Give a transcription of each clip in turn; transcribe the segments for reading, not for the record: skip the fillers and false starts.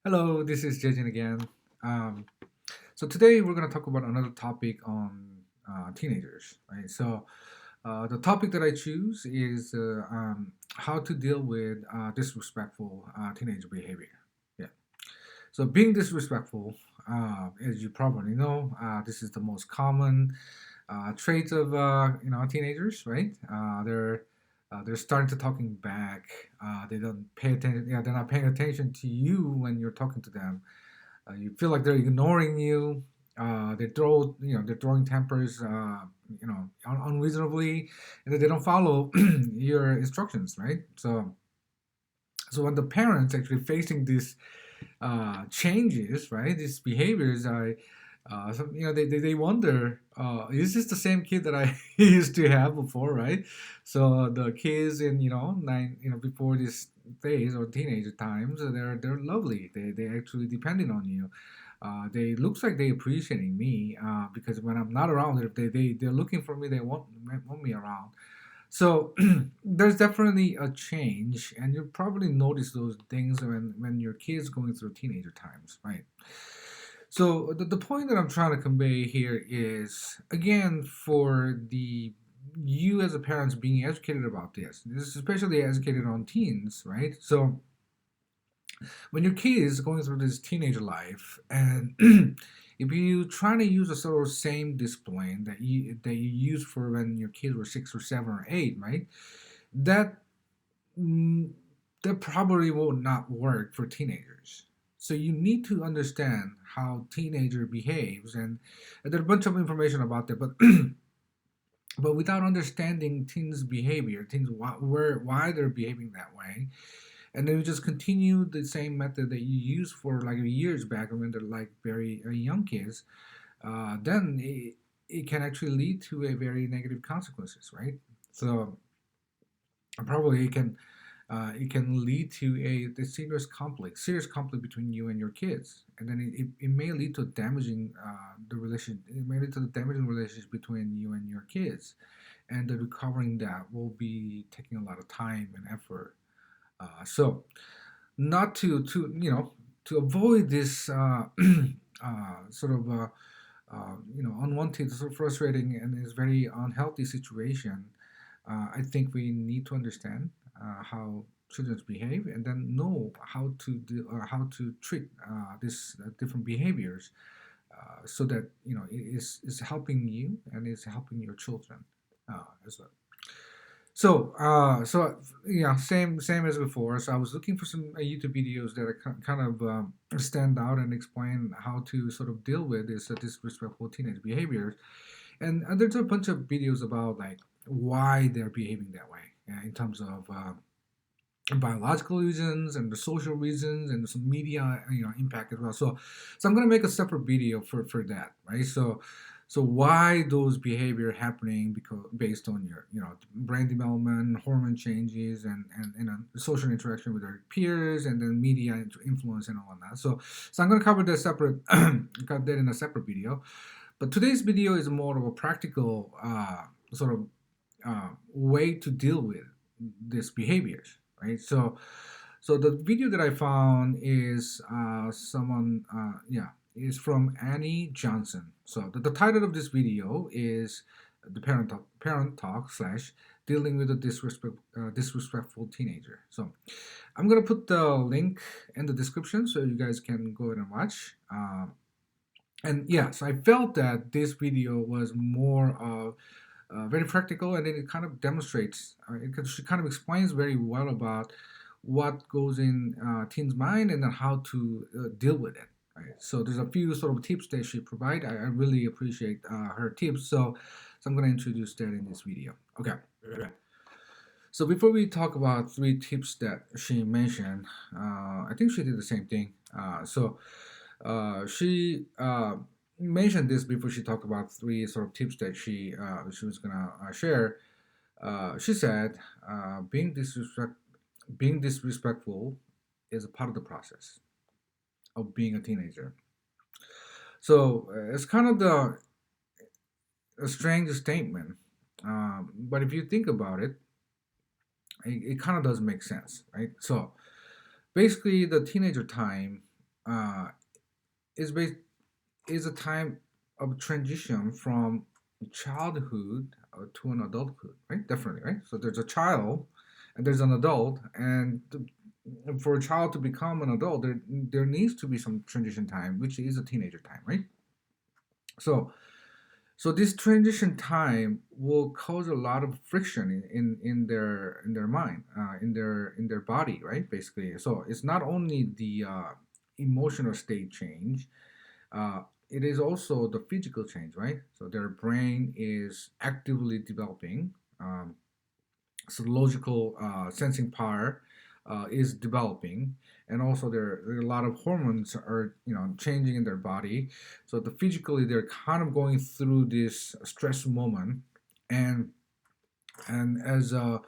Hello, this is Jejin again. Um, so today we're going to talk about another topic on teenagers, right? The topic that I choose is how to deal with disrespectful teenage behavior. Yeah. So being disrespectful, as you probably know, this is the most common trait of teenagers, right? They're starting to talking back. They don't pay attention. Yeah, they're not paying attention to you when you're talking to them. You feel like they're ignoring you. They're throwing tempers, unreasonably, and they don't follow your instructions, right? So when the parents actually facing these changes, right? These behaviors are, they wonder, is this the same kid that I used to have before, right? So the kids in, before this phase or teenage times, they're lovely. They actually depending on you. They looks like they appreciating me because when I'm not around, they're looking for me. They want me around. So there's definitely a change, and you'll probably notice those things when your kids going through teenager times, right? So the point that I'm trying to convey here is again for the you as a parents being educated about this is especially educated on teens, right? So when your kid is going through this teenage life and if you try to use a sort of same discipline that you used for when your kids were 6 or 7 or 8, right? that mm, that probably will not work for teenagers. So you need to understand how teenager behaves, and there's a bunch of information about that, but but without understanding teens behavior, teens why they're behaving that way, and then you just continue the same method that you used for like years back when they're like very young kids, then it can actually lead to a very negative consequences, right? So probably it can lead to a serious conflict between you and your kids, and then it may lead to damaging the relation. It may lead to the damaging relationship between you and your kids, and the recovering that will be taking a lot of time and effort. So not to avoid this sort of unwanted, sort of frustrating, and is very unhealthy situation. I think we need to understand how children behave, and then know how to treat these different behaviors, so that is helping you and is helping your children as well. So yeah, same as before. So I was looking for some YouTube videos that are kind of stand out and explain how to sort of deal with this disrespectful teenage behaviors. And there's a bunch of videos about like why they're behaving that way, in terms of biological reasons and the social reasons and some media impact as well. So I'm gonna make a separate video for that, right? So why those behavior happening because based on your brain development, hormone changes, and social interaction with our peers, and then media influence and all of that. So I'm gonna cover that separate cut that in a separate video. But today's video is more of a practical sort of way to deal with these behaviors, right? So the video that I found is is from Annie Johnson. So the title of this video is the parent talk slash dealing with a disrespectful teenager. So I'm gonna put the link in the description so you guys can go ahead and watch. And yeah, so I felt that this video was more of very practical, and then it kind of demonstrates, she kind of explains very well about what goes in teens' mind and then how to deal with it. Right. So there's a few sort of tips that she provide. I really appreciate her tips. So I'm going to introduce that in this video. Okay. Okay. So before we talk about three tips that she mentioned, I think she did the same thing. She mentioned this before she talked about three sort of tips that she was gonna share. She said, being disrespectful is a part of the process of being a teenager. So it's kind of a strange statement, but if you think about it, it kind of does make sense, right? So basically, the teenager time. uh, is based is a time of transition from childhood to an adulthood, right? Definitely, right? So there's a child and there's an adult, and for a child to become an adult, there needs to be some transition time, which is a teenager time, right? So so this transition time will cause a lot of friction in their mind, in their body, right? Basically, so it's not only the emotional state change, it is also the physical change, right? So their brain is actively developing. So logical sensing power is developing, and also there are a lot of hormones are changing in their body. So the physically they're kind of going through this stress moment, and as a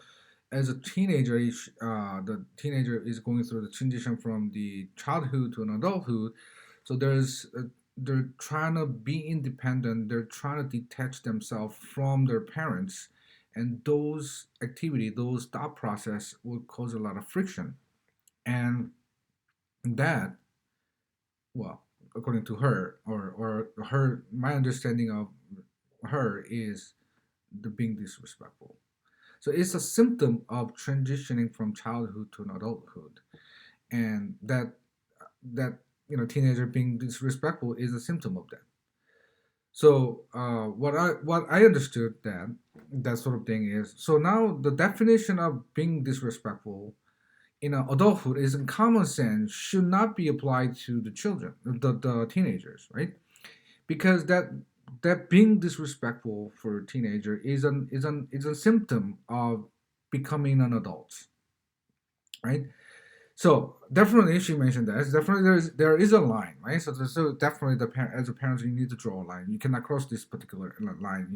teenager, the teenager is going through the transition from the childhood to an adulthood. So they're trying to be independent. They're trying to detach themselves from their parents, and those activity, those thought process, will cause a lot of friction. And that, well, according to her, or her, my understanding of her is the being disrespectful. So it's a symptom of transitioning from childhood to an adulthood, and that teenager being disrespectful is a symptom of that. So what I understood that sort of thing is, so now the definition of being disrespectful in adulthood is in common sense should not be applied to the children, the teenagers, right? Because that being disrespectful for a teenager is a symptom of becoming an adult, right? So definitely, she mentioned that. Definitely, there is a line, right? So definitely, as a parent, you need to draw a line. You cannot cross this particular line.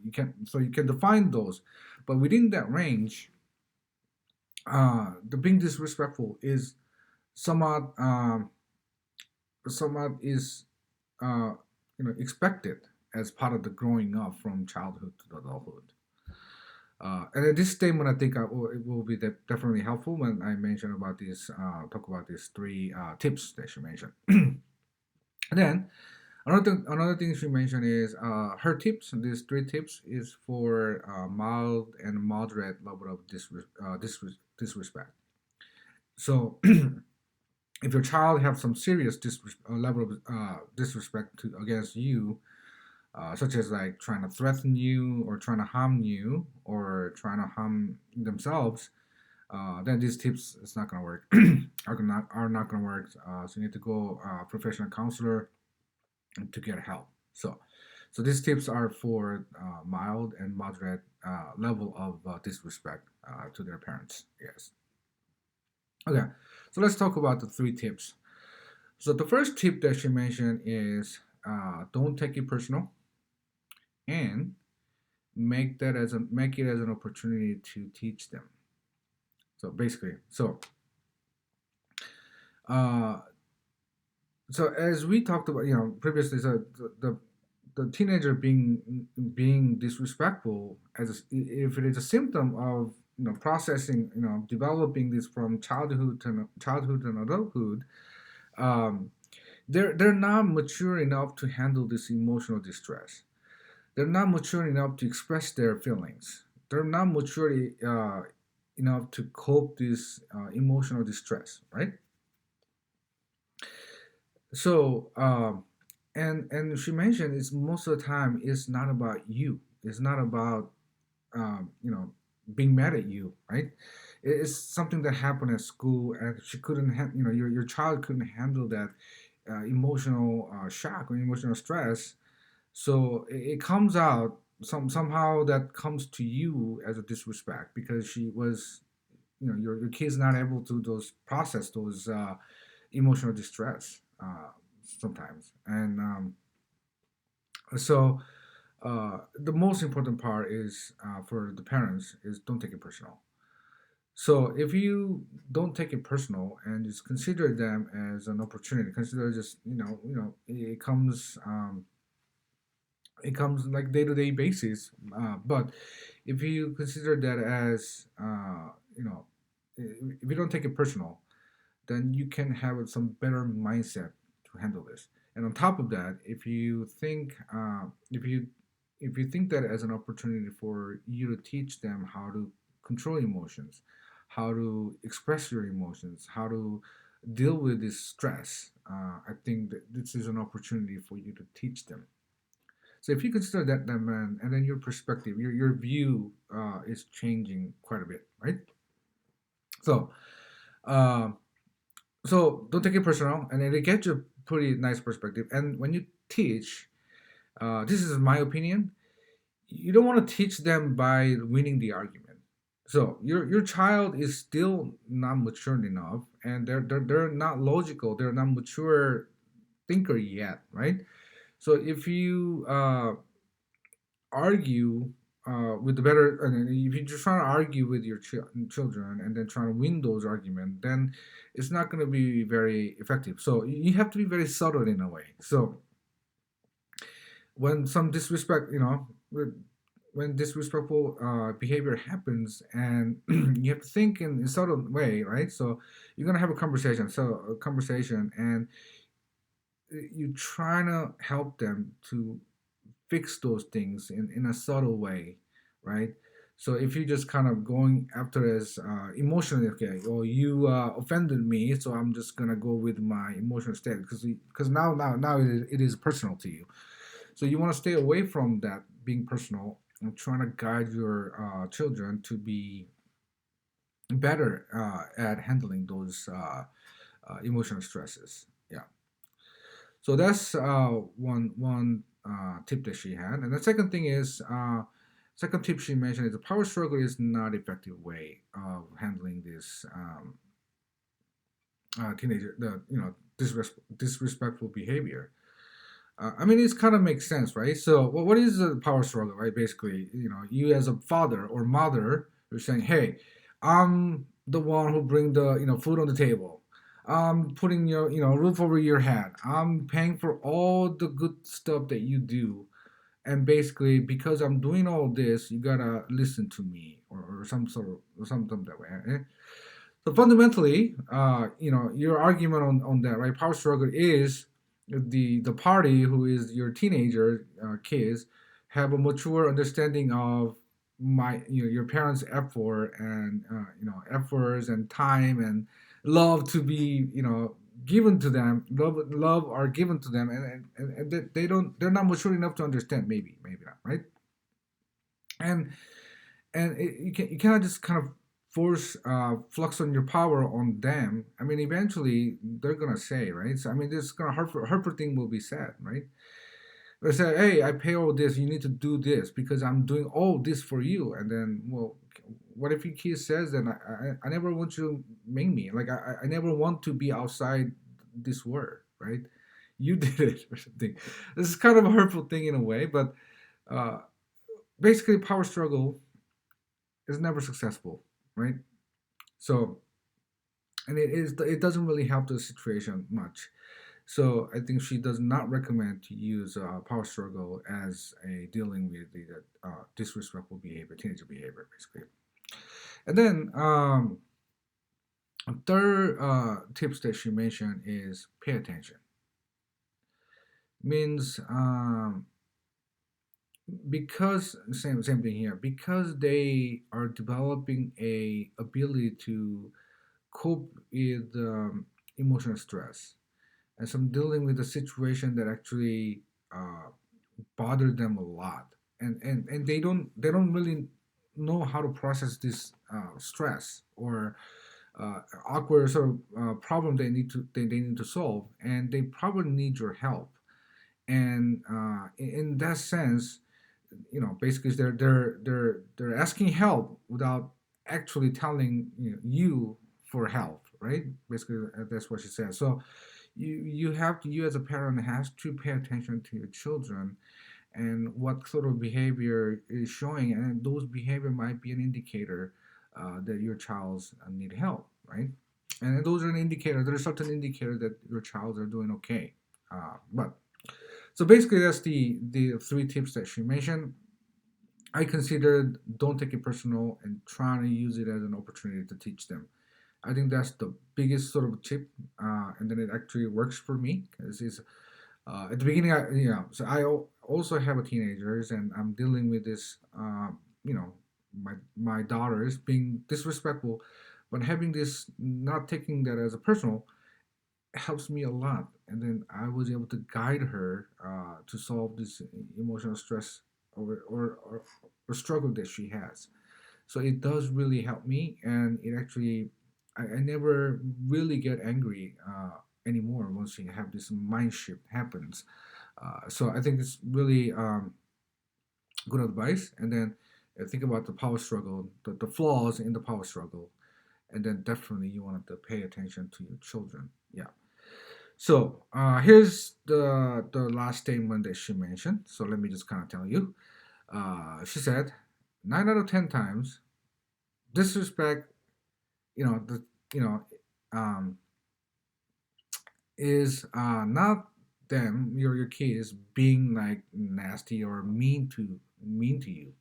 You can, so you can define those, but within that range, the being disrespectful is somewhat somewhat is uh, expected as part of the growing up from childhood to adulthood. And at this statement, I think it will be definitely helpful when I mention about this, talk about these three tips that she mentioned. And then another thing she mentioned is her tips. These three tips is for mild and moderate level of disrespect. So if your child have some serious level of disrespect against you, such as like trying to threaten you or trying to harm you or trying to harm themselves, then these tips is not gonna work. Are not gonna work. So you need to go professional counselor to get help. So these tips are for mild and moderate level of disrespect to their parents. Yes. Okay. So let's talk about the three tips. So the first tip that she mentioned is don't take it personal, and make it as an opportunity to teach them. So basically, uh, so as we talked about, previously, so the teenager being disrespectful if it is a symptom of processing, developing this from childhood and adulthood. um, they're not mature enough to handle this emotional distress. They're not mature enough to express their feelings. They're not mature enough to cope this emotional distress, right? So and she mentioned it's most of the time it's not about you. It's not about being mad at you, right? It's something that happened at school, and she couldn't your child couldn't handle that emotional shock or emotional stress. So it comes out somehow that comes to you as a disrespect because she was, your kid's not able to those process those emotional distress sometimes. And so the most important part is for the parents is don't take it personal. So if you don't take it personal and just consider them as an opportunity, consider just it comes like day to day basis. But if you consider that as if you don't take it personal, then you can have some better mindset to handle this. And on top of that, if you think that as an opportunity for you to teach them how to control emotions, how to express your emotions, how to deal with this stress, I think that this is an opportunity for you to teach them. So if you consider that man, and then your perspective, your view is changing quite a bit, right? So uh, so don't take it personal, and it gets you a pretty nice perspective. And when you teach, this is my opinion, you don't want to teach them by winning the argument. So your child is still not mature enough, and they're not logical, they're not mature thinker yet, right? So if you argue with the better, and if you're just trying to argue with your children and then trying to win those arguments, then it's not going to be very effective. So you have to be very subtle in a way. So when some disrespect, when disrespectful behavior happens, and you have to think in a subtle way, right? So you're gonna have a conversation, and you trying to help them to fix those things in a subtle way, right? So if you just kind of going after as emotionally, okay, or you offended me, so I'm just gonna go with my emotional state because now it is personal to you. So you want to stay away from that being personal and trying to guide your children to be better at handling those emotional stresses. Yeah. So that's one tip that she had, and the second thing is second tip she mentioned is the power struggle is not effective way of handling this teenager the disrespectful behavior. I mean, it kind of makes sense, right? So, what is the power struggle, right? Basically, you as a father or mother, you're saying, "Hey, I'm the one who bring the food on the table. I'm putting your roof over your head. I'm paying for all the good stuff that you do, and basically, because I'm doing all this, you gotta listen to me, or some sort of or something that way." Eh? So fundamentally, your argument on that, right? Power struggle is the party who is your teenager kids have a mature understanding of your parents' effort and efforts and time and love to be given to them. Love are given to them, and they're not mature enough to understand. Maybe not, right? And you cannot just kind of force flux on your power on them. I mean, eventually they're gonna say, right? So I mean, this kind of hurtful thing will be said, right? They say, "Hey, I pay all this. You need to do this because I'm doing all this for you." And then, well, what if your kid says, "Then I never want you to make me. Like I never want to be outside this world, right? You did it or something." This is kind of a hurtful thing in a way, but uh, basically, power struggle is never successful, right? So, and it doesn't really help the situation much. So I think she does not recommend to use power struggle as a dealing with the disrespectful behavior, teenager behavior, basically. And then third tips that she mentioned is pay attention. Means because same thing here, because they are developing a ability to cope with emotional stress, and some dealing with a situation that actually uh, bothered them a lot, and they don't really know how to process this stress or awkward sort of problem they need to solve, and they probably need your help. And in that sense, basically they're asking help without actually telling you for help, right? Basically, that's what she said. So you as a parent has to pay attention to your children and what sort of behavior is showing, and those behavior might be an indicator that your child's need help, right? And those are an indicator. There are certain indicators that your child are doing okay. But so basically, that's the three tips that she mentioned. I consider don't take it personal and trying to use it as an opportunity to teach them. I think that's the biggest sort of tip, and then it actually works for me because it's at the beginning. So also have a teenagers, and I'm dealing with this. You know, my daughters being disrespectful, but having this not taking that as a personal helps me a lot. And then I was able to guide her to solve this emotional stress or struggle that she has. So it does really help me, and it actually I never really get angry anymore once you have this mind shift happens. So I think it's really good advice. And then think about the power struggle, the flaws in the power struggle, and then definitely you want to pay attention to your children. Yeah. So here's the last statement that she mentioned. So let me just kind of tell you. She said, 9 out of 10 times, disrespect, you know, the you know, um, is not them, your kids being like nasty or mean to you.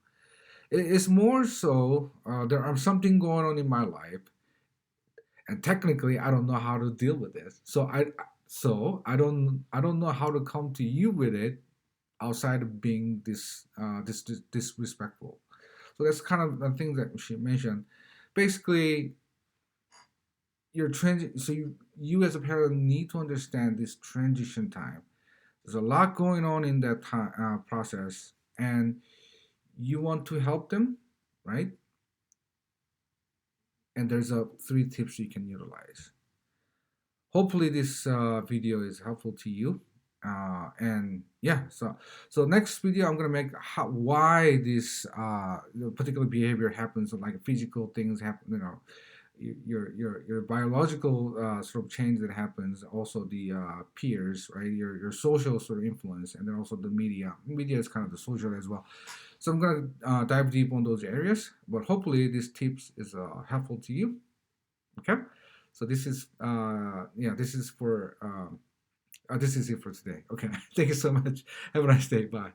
It's more so there are something going on in my life, and technically I don't know how to deal with this. So I don't know how to come to you with it outside of being this disrespectful. So that's kind of the things that she mentioned. Basically, you as a parent need to understand this transition time. There's a lot going on in that time process, and you want to help them, right? And there's a three tips you can utilize. Hopefully this video is helpful to you. And yeah, so next video I'm gonna make why this particular behavior happens, like physical things happen, your biological sort of change that happens, also the peers, right, your social sort of influence, and then also the media is kind of the social as well. So I'm gonna dive deep on those areas, but hopefully this tips is helpful to you. Okay, so this is this is for this is it for today. Okay, thank you so much. Have a nice day. Bye.